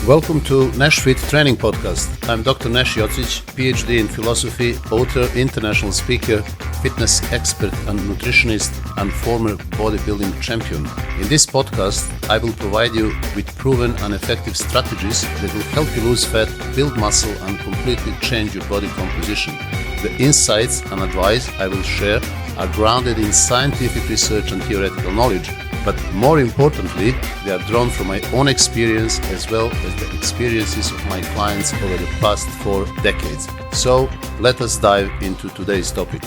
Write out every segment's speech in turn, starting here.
Welcome to Nash Fit Training Podcast. I'm Dr. Nash Jocic, PhD in philosophy, author, international speaker, fitness expert and nutritionist, and former bodybuilding champion. In this podcast, I will provide you with proven and effective strategies that will help you lose fat, build muscle, and completely change your body composition. The insights and advice I will share are grounded in scientific research and theoretical knowledge, but more importantly, they are drawn from my own experience as well as the experiences of my clients over the past 4 decades. So let us dive into today's topic.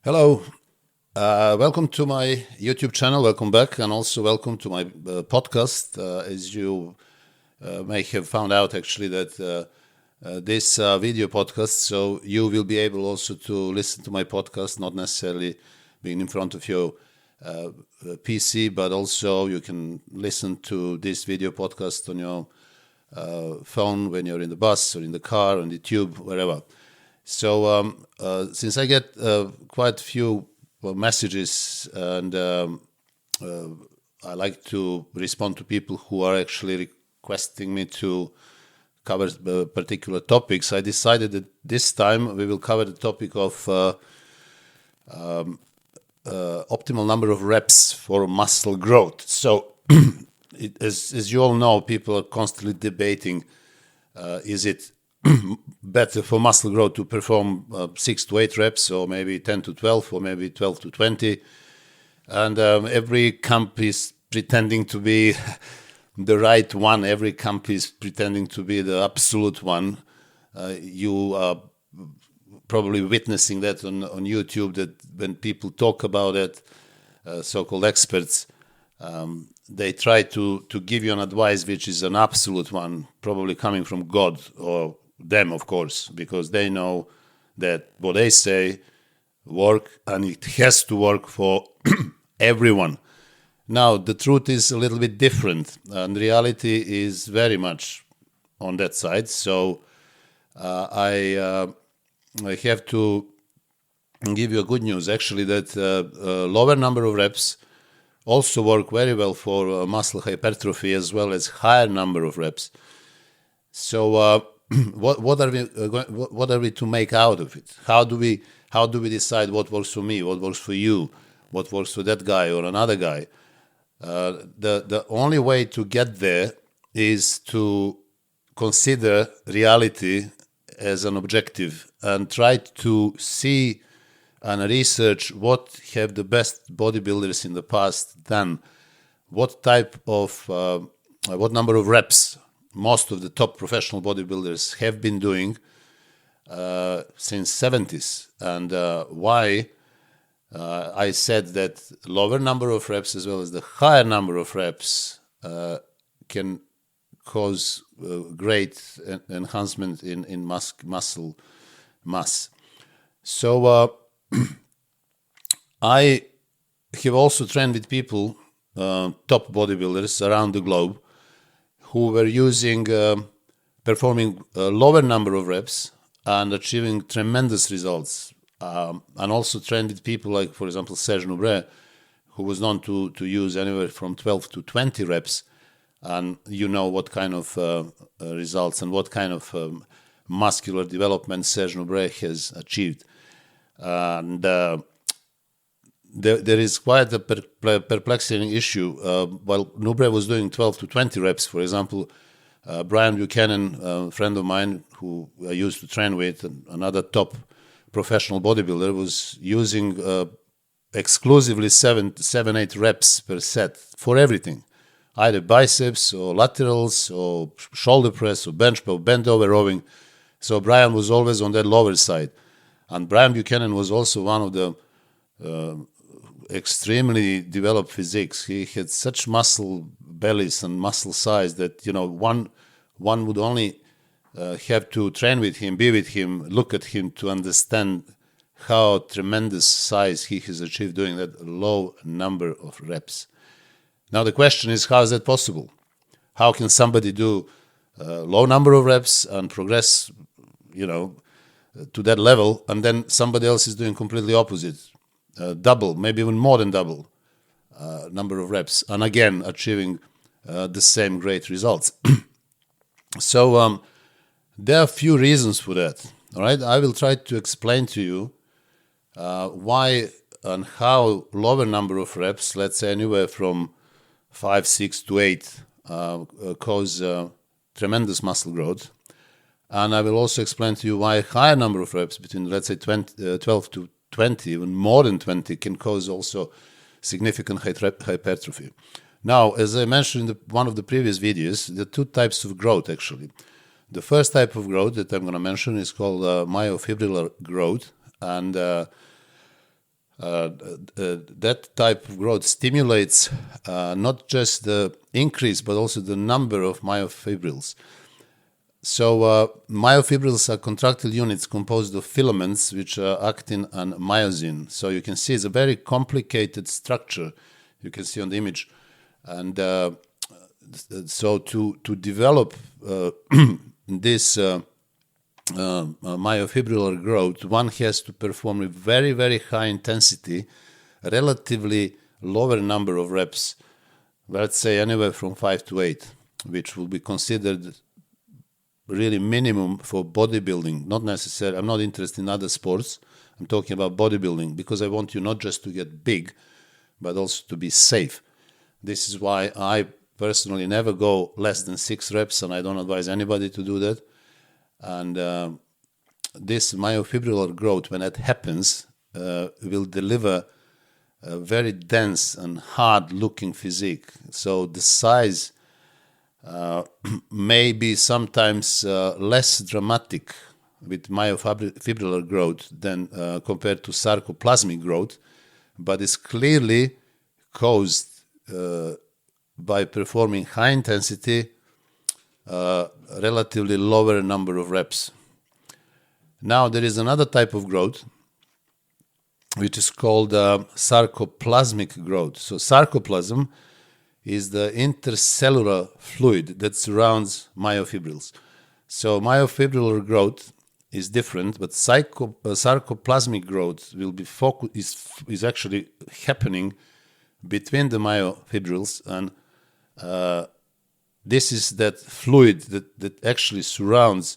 Hello, welcome to my YouTube channel, welcome back, and also welcome to my podcast. As you may have found out actually that this video podcast, so you will be able also to listen to my podcast, not necessarily being in front of your PC, but also you can listen to this video podcast on your phone when you're in the bus or in the car, on the tube, wherever. So since I get quite a few messages and I like to respond to people who are actually requesting me to cover particular topics, I decided that this time we will cover the topic of optimal number of reps for muscle growth. So, as you all know, people are constantly debating, is it better for muscle growth to perform 6 to 8 reps, or maybe 10 to 12, or maybe 12 to 20? And every camp is pretending to be the right one. Every camp is pretending to be the absolute one. You are probably witnessing that on YouTube, that when people talk about it, so-called experts, they try to give you an advice which is an absolute one, probably coming from God or them, of course, because they know that what they say work and it has to work for everyone. Now, the truth is a little bit different, and reality is very much on that side. So I have to give you a good news, actually, that a lower number of reps also work very well for muscle hypertrophy, as well as higher number of reps. So what are we to make out of it? How do we decide what works for me, what works for you, what works for that guy or another guy? The only way to get there is to consider reality as an objective and try to see and research what have the best bodybuilders in the past done, what number of reps most of the top professional bodybuilders have been doing since 70s, and why I said that lower number of reps as well as the higher number of reps can cause great enhancement in muscle mass. So I have also trained with people, top bodybuilders around the globe, who were performing a lower number of reps and achieving tremendous results. And also trained with people like, for example, Serge Nubret, who was known to use anywhere from 12 to 20 reps. And you know what kind of results and what kind of muscular development Serge Nubret has achieved. And there is quite a perplexing issue. While Nubret was doing 12 to 20 reps, for example, Brian Buchanan, a friend of mine who I used to train with, another top professional bodybuilder, was using exclusively 7-8 reps per set for everything, either biceps or laterals or shoulder press or bench press, bent over rowing. So Brian was always on that lower side. And Brian Buchanan was also one of the extremely developed physiques. He had such muscle bellies and muscle size that, one would only have to train with him, be with him, look at him to understand how tremendous size he has achieved doing that low number of reps. Now the question is, how is that possible? How can somebody do low number of reps and progress, to that level, and then somebody else is doing completely opposite, double, maybe even more than double number of reps, and again achieving the same great results. So there are a few reasons for that. All right, I will try to explain to you why and how lower number of reps, let's say anywhere from 5, 6 to 8, cause tremendous muscle growth. And I will also explain to you why a higher number of reps, between, let's say, 12 to 20, even more than 20, can cause also significant hypertrophy. Now, as I mentioned in one of the previous videos, there are two types of growth, actually. The first type of growth that I'm going to mention is called myofibrillar growth. And that type of growth stimulates not just the increase, but also the number of myofibrils. So myofibrils are contractile units composed of filaments which are actin and myosin. So you can see it's a very complicated structure. You can see on the image. And so to develop this myofibrillar growth, one has to perform a very, very high intensity, relatively lower number of reps, let's say anywhere from 5 to 8, which will be considered really minimum for bodybuilding. Not necessarily, I'm not interested in other sports. I'm talking about bodybuilding because I want you not just to get big, but also to be safe. This is why I personally never go less than 6 reps, and I don't advise anybody to do that. And this myofibrillar growth, when it happens, will deliver a very dense and hard-looking physique. So the size may be sometimes less dramatic with myofibrillar growth than compared to sarcoplasmic growth, but it's clearly caused by performing high intensity, relatively lower number of reps. Now there is another type of growth which is called sarcoplasmic growth. So sarcoplasm is the intercellular fluid that surrounds myofibrils. So myofibrillar growth is different, but sarcoplasmic growth will be is actually happening between the myofibrils, and this is that fluid that actually surrounds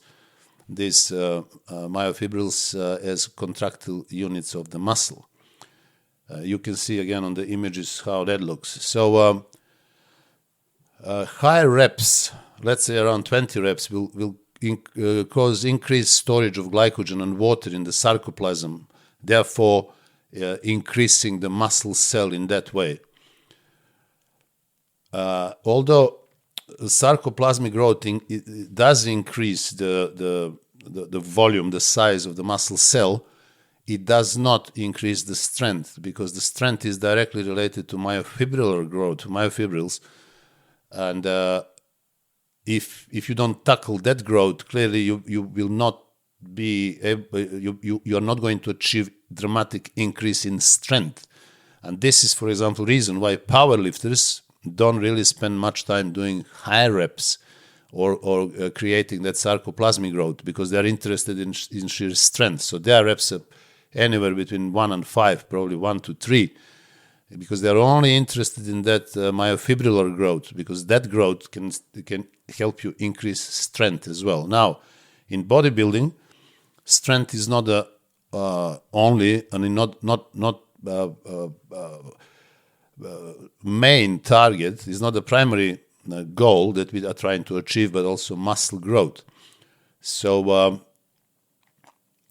these myofibrils as contractile units of the muscle. You can see again on the images how that looks. So high reps, let's say around 20 reps, will cause increased storage of glycogen and water in the sarcoplasm, therefore increasing the muscle cell in that way. Although sarcoplasmic growth does increase the volume, the size of the muscle cell, it does not increase the strength, because the strength is directly related to myofibrillar growth, to myofibrils. And if you don't tackle that growth, clearly you will not be able, you are not going to achieve dramatic increase in strength. And this is, for example, reason why powerlifters don't really spend much time doing high reps or creating that sarcoplasmic growth, because they're interested in sheer strength. So their reps are anywhere between 1 and 5, probably 1 to 3, because they're only interested in that myofibrillar growth, because that growth can help you increase strength as well. Now, in bodybuilding, strength is not the only and not main target, is not the primary goal that we are trying to achieve, but also muscle growth. So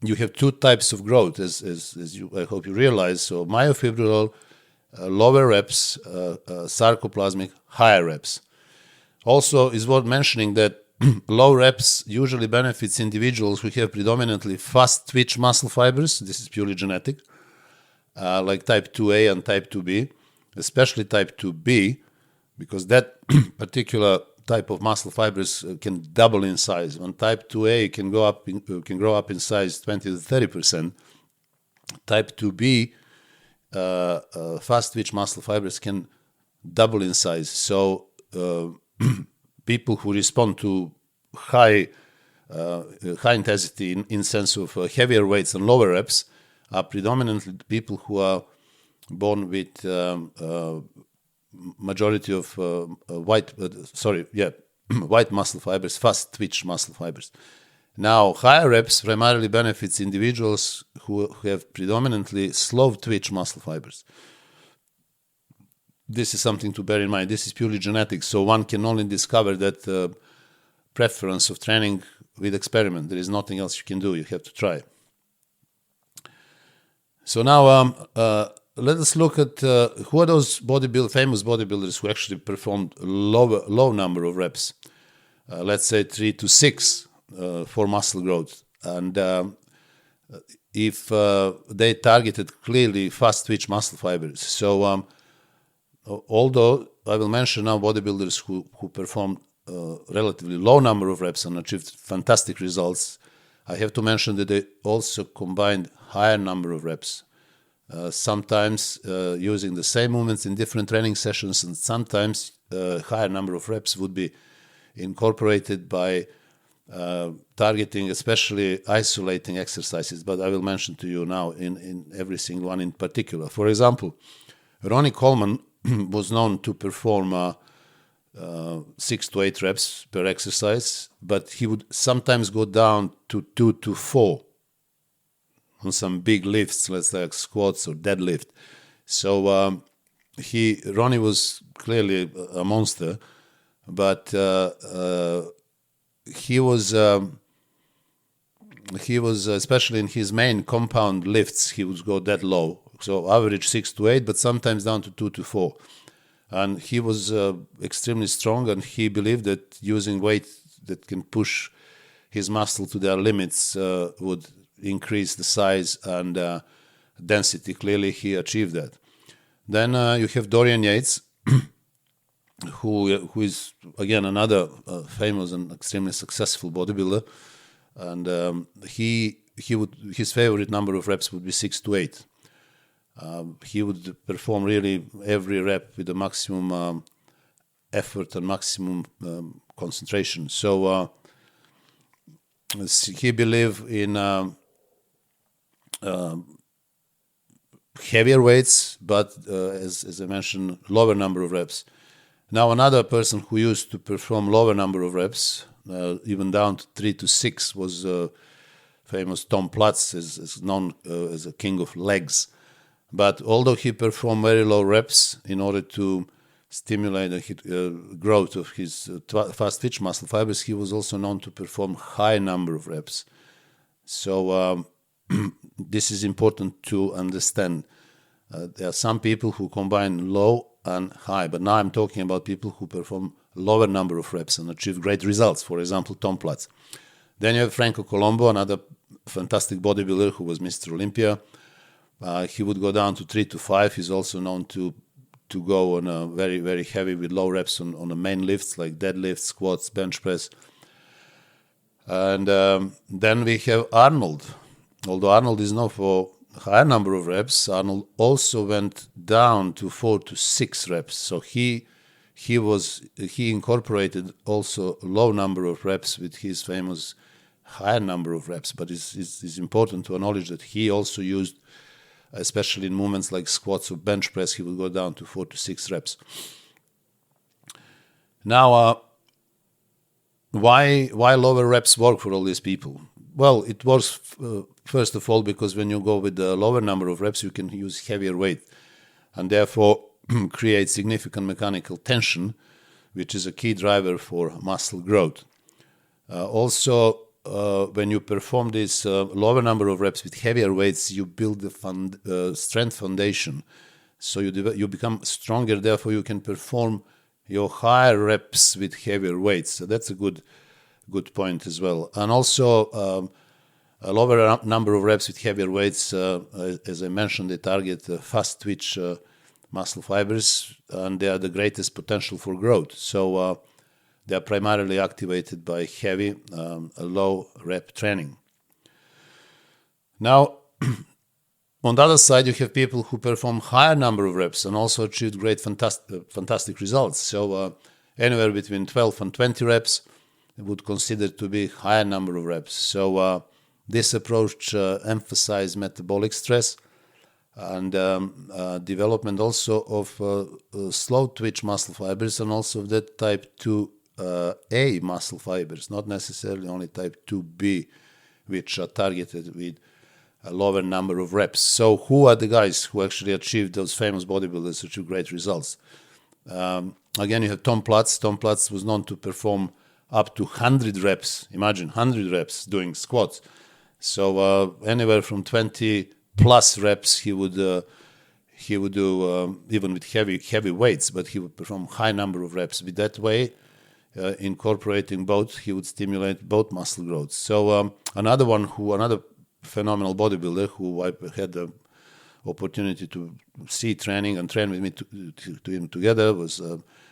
you have two types of growth, as you, I hope you realize. So myofibrillar, lower reps, sarcoplasmic, higher reps. Also, is worth mentioning that low reps usually benefits individuals who have predominantly fast twitch muscle fibers. This is purely genetic, like type 2A and type 2B, especially type 2B, because that particular type of muscle fibers can double in size. On type 2A can grow up in size 20 to 30%. Type 2B, fast twitch muscle fibers can double in size. So people who respond to high high intensity in sense of heavier weights and lower reps are predominantly people who are born with majority of white muscle fibers, fast twitch muscle fibers. Now, higher reps primarily benefits individuals who have predominantly slow twitch muscle fibers. This is something to bear in mind. This is purely genetic, so one can only discover that preference of training with experiment. There is nothing else you can do. You have to try. So now let us look at who are those famous bodybuilders who actually performed low number of reps. Let's say 3 to 6 for muscle growth. And if they targeted clearly fast twitch muscle fibers. So although I will mention now bodybuilders who performed relatively low number of reps and achieved fantastic results, I have to mention that they also combined higher number of reps. Sometimes using the same movements in different training sessions, and sometimes higher number of reps would be incorporated by targeting, especially isolating exercises, but I will mention to you now in every single one in particular. For example, Ronnie Coleman was known to perform 6 to 8 reps per exercise, but he would sometimes go down to 2 to 4 on some big lifts, let's say like squats or deadlift. So Ronnie was clearly a monster, but he was especially in his main compound lifts, he would go that low. So average 6 to 8, but sometimes down to 2 to 4. And he was extremely strong, and he believed that using weight that can push his muscle to their limits would increase the size and density. Clearly, he achieved that. Then you have Dorian Yates, who is again another famous and extremely successful bodybuilder, and his favorite number of reps would be 6 to 8. He would perform really every rep with the maximum effort and maximum concentration. So he believed in heavier weights, but as I mentioned, lower number of reps. Now another person who used to perform lower number of reps, even down to 3 to 6, was famous Tom Platz, is known as a king of legs. But although he performed very low reps in order to stimulate the growth of his fast twitch muscle fibers, he was also known to perform high number of reps. So this is important to understand. There are some people who combine low and high, but now I'm talking about people who perform lower number of reps and achieve great results. For example, Tom Platz. Then you have Franco Colombo, another fantastic bodybuilder who was Mr. Olympia. He would go down to 3 to 5. He's also known to go on a very, very heavy with low reps on the main lifts like deadlifts, squats, bench press. And then we have Arnold. Although Arnold is known for a higher number of reps, Arnold also went down to 4 to 6 reps. So he incorporated also a low number of reps with his famous higher number of reps. But it's important to acknowledge that he also used, especially in movements like squats or bench press, he would go down to 4 to 6 reps. Now, why lower reps work for all these people? Well, it works first of all because when you go with the lower number of reps, you can use heavier weight and therefore create significant mechanical tension, which is a key driver for muscle growth. Also, when you perform this lower number of reps with heavier weights, you build the strength foundation. So you become stronger, therefore you can perform your higher reps with heavier weights. So that's a good point as well. And also a lower number of reps with heavier weights, as I mentioned, they target fast twitch muscle fibers, and they are the greatest potential for growth. So they are primarily activated by heavy, low rep training. Now, on the other side, you have people who perform higher number of reps and also achieved great, fantastic results. So anywhere between 12 and 20 reps, would consider to be higher number of reps. So this approach emphasized metabolic stress and development also of slow twitch muscle fibers, and also that type 2A muscle fibers, not necessarily only type 2B, which are targeted with a lower number of reps. So who are the guys who actually achieved those famous bodybuilders, achieve great results? Again, you have Tom Platz. Tom Platz was known to perform up to 100 reps. Imagine 100 reps doing squats. So anywhere from 20 plus reps he would do even with heavy weights, but he would perform high number of reps. With that way, incorporating both, he would stimulate both muscle growth. So another phenomenal bodybuilder who I had the opportunity to see training and train with me to him together was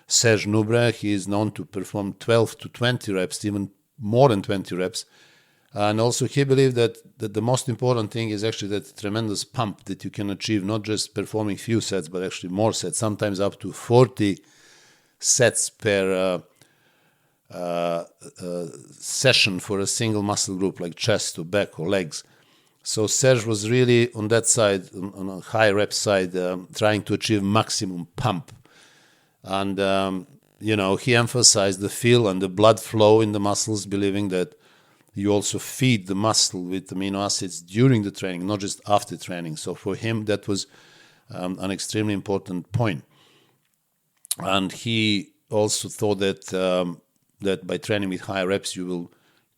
Serge Nubre. He is known to perform 12 to 20 reps, even more than 20 reps. And also he believed that the most important thing is actually that tremendous pump that you can achieve, not just performing few sets, but actually more sets, sometimes up to 40 sets per session for a single muscle group like chest or back or legs. So Serge was really on that side, on a high rep side, trying to achieve maximum pump. And, he emphasized the feel and the blood flow in the muscles, believing that you also feed the muscle with amino acids during the training, not just after training. So for him, that was an extremely important point. And he also thought that by training with high reps, you will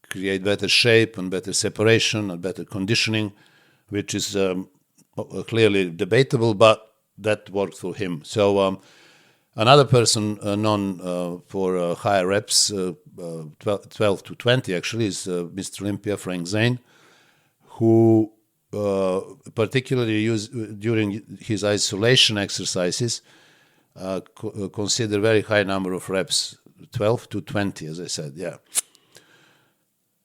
create better shape and better separation and better conditioning, which is clearly debatable, but that worked for him. So another person known for higher reps, 12 to 20 actually, is Mr. Olympia, Frank Zane, who particularly during his isolation exercises consider very high number of reps, 12 to 20, as I said, yeah.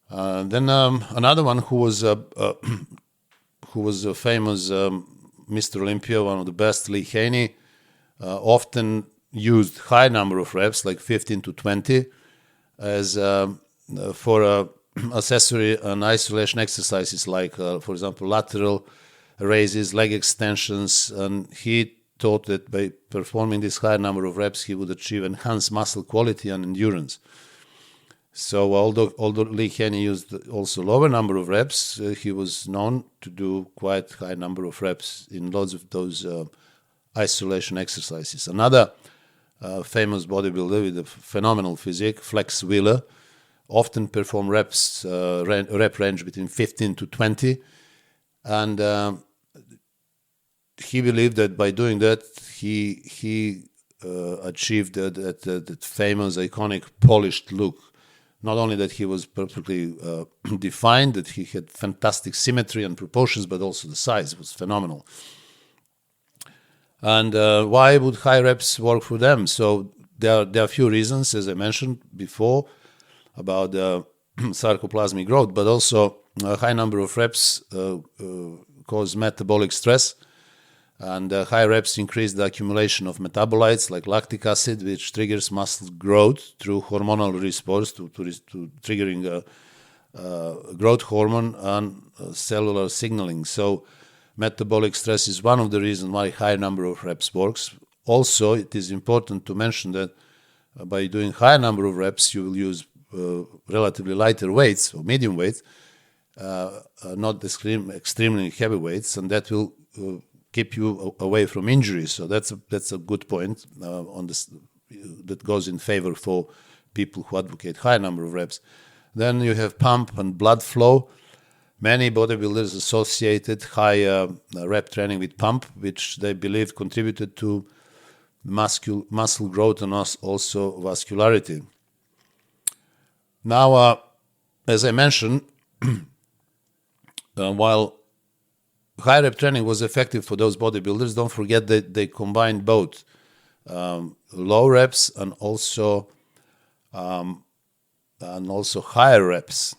Then another one who was a famous Mr. Olympia, one of the best, Lee Haney, often used high number of reps, like 15 to 20, as for accessory and isolation exercises, like, for example, lateral raises, leg extensions, and he thought that by performing this high number of reps, he would achieve enhanced muscle quality and endurance. So although Lee Haney used also lower number of reps, he was known to do quite high number of reps in lots of those isolation exercises. Another famous bodybuilder with a phenomenal physique, Flex Wheeler, often performed rep range between 15 to 20, and he believed that by doing that, he achieved that famous, iconic, polished look. Not only that he was perfectly defined, that he had fantastic symmetry and proportions, but also the size was phenomenal. And why would high reps work for them? So there are a few reasons, as I mentioned before, about sarcoplasmic growth, but also a high number of reps cause metabolic stress, and high reps increase the accumulation of metabolites like lactic acid, which triggers muscle growth through hormonal response to triggering growth hormone and cellular signaling. So metabolic stress is one of the reasons why high number of reps works. Also, it is important to mention that by doing high number of reps, you will use relatively lighter weights or medium weights, not extremely heavy weights, and that will keep you away from injuries. So that's a good point on this that goes in favor for people who advocate high number of reps. Then you have pump and blood flow. Many bodybuilders associated high rep training with pump, which they believe contributed to muscle growth and also vascularity. Now, as I mentioned, while high rep training was effective for those bodybuilders, don't forget that they combined both low reps and also higher reps.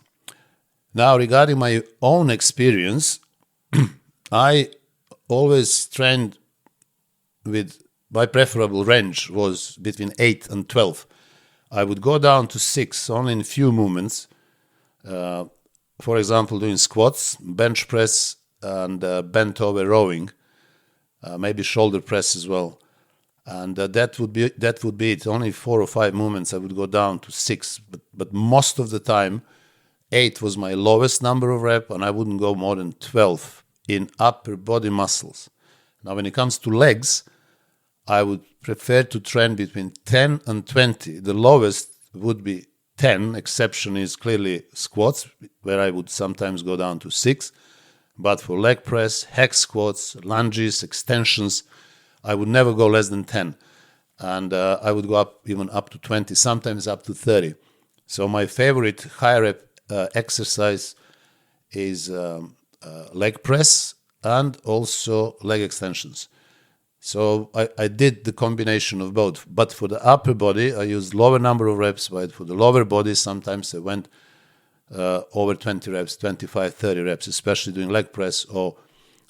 Now, regarding my own experience, I always trained with my preferable range was between 8 and 12. I would go down to 6 only in few movements. For example, doing squats, bench press, and bent over rowing, maybe shoulder press as well. And that would be it. Only 4 or 5 movements I would go down to 6. But most of the time, 8 was my lowest number of rep, and I wouldn't go more than 12 in upper body muscles. Now, when it comes to legs, I would prefer to train between 10 and 20. The lowest would be 10. Exception is clearly squats, where I would sometimes go down to 6. But for leg press, hex squats, lunges, extensions, I would never go less than 10. And I would go even up to 20, sometimes up to 30. So my favorite high rep exercise is leg press and also leg extensions. So I did the combination of both. But for the upper body, I used lower number of reps. But for the lower body, sometimes I went over 20 reps, 25, 30 reps, especially doing leg press or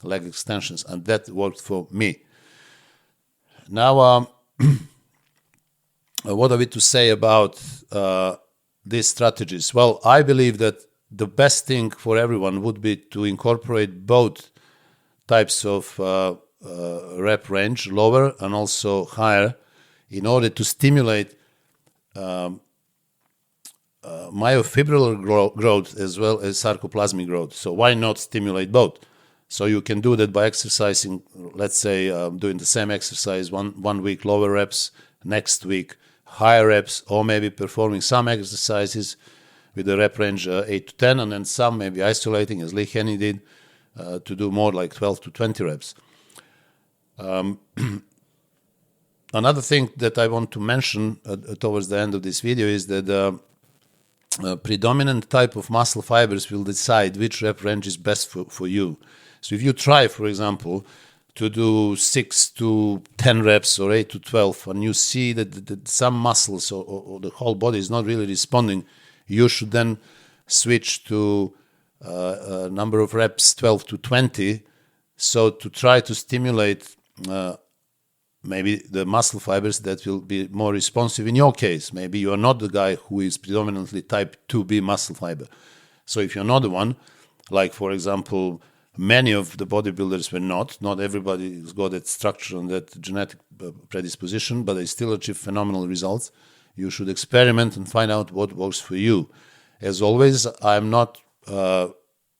leg extensions. And that worked for me. Now, what are we to say about these strategies? Well, I believe that the best thing for everyone would be to incorporate both types of rep range, lower and also higher, in order to stimulate myofibrillar growth as well as sarcoplasmic growth. So why not stimulate both? So you can do that by exercising, let's say, doing the same exercise one week lower reps, next week higher reps, or maybe performing some exercises with the rep range 8 to 10, and then some maybe isolating, as Lee Henny did, to do more like 12 to 20 reps. Another thing that I want to mention towards the end of this video is that the predominant type of muscle fibers will decide which rep range is best for you. So if you try, for example, to do 6 to 10 reps or 8 to 12, and you see that some muscles or the whole body is not really responding, you should then switch to a number of reps 12 to 20, so to try to stimulate maybe the muscle fibers that will be more responsive in your case. Maybe you are not the guy who is predominantly type 2B muscle fiber. So if you're not the one, like for example, many of the bodybuilders were not everybody has got that structure and that genetic predisposition, but they still achieve phenomenal results. You should experiment and find out what works for you. As always, I'm not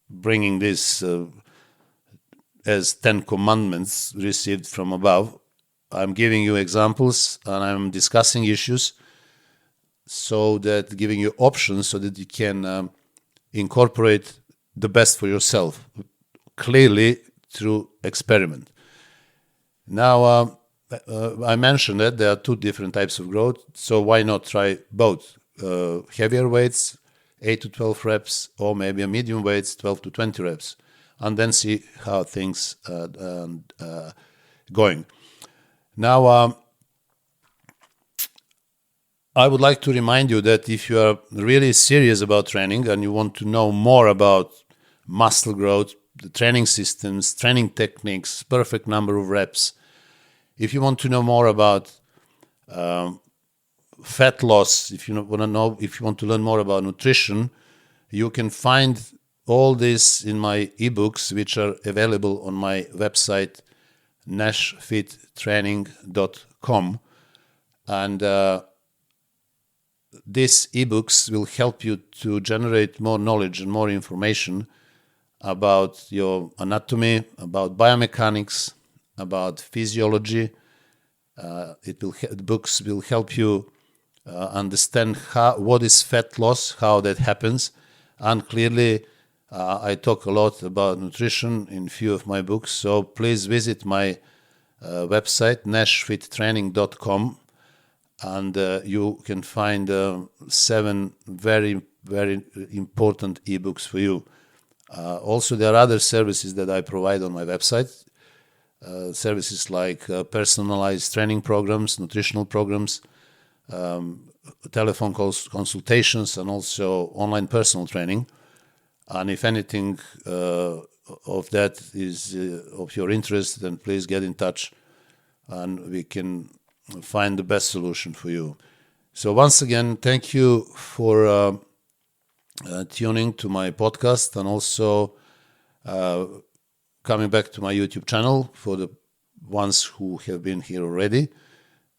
bringing this as 10 commandments received from above. I'm giving you examples and I'm discussing issues, so that giving you options so that you can incorporate the best for yourself, clearly through experiment. Now, I mentioned that there are 2 different types of growth, so why not try both? Heavier weights, 8 to 12 reps, or maybe a medium weights, 12 to 20 reps, and then see how things going. Now, I would like to remind you that if you are really serious about training and you want to know more about muscle growth, the training systems, training techniques, perfect number of reps, if you want to know more about fat loss, if you want to learn more about nutrition, you can find all this in my ebooks, which are available on my website, nashfittraining.com. And these ebooks will help you to generate more knowledge and more information about your anatomy, about biomechanics, about physiology. The books will help you understand what is fat loss, how that happens, and clearly I talk a lot about nutrition in few of my books. So please visit my website, nashfittraining.com, and you can find 7 very, very important ebooks for you. Also, there are other services that I provide on my website. Services like personalized training programs, nutritional programs, telephone consultations, and also online personal training. And if anything of that is of your interest, then please get in touch and we can find the best solution for you. So once again, thank you for tuning to my podcast, and also coming back to my YouTube channel for the ones who have been here already.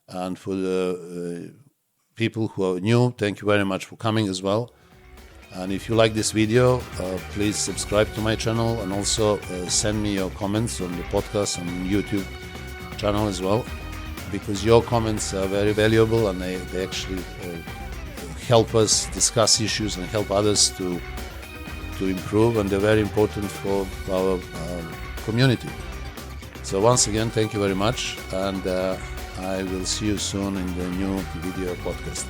And for the people who are new, thank you very much for coming as well. And if you like this video, please subscribe to my channel, and also send me your comments on the podcast and YouTube channel as well, because your comments are very valuable, and they actually help us discuss issues and help others to improve, and they're very important for our community. So once again, thank you very much, and I will see you soon in the new video podcast.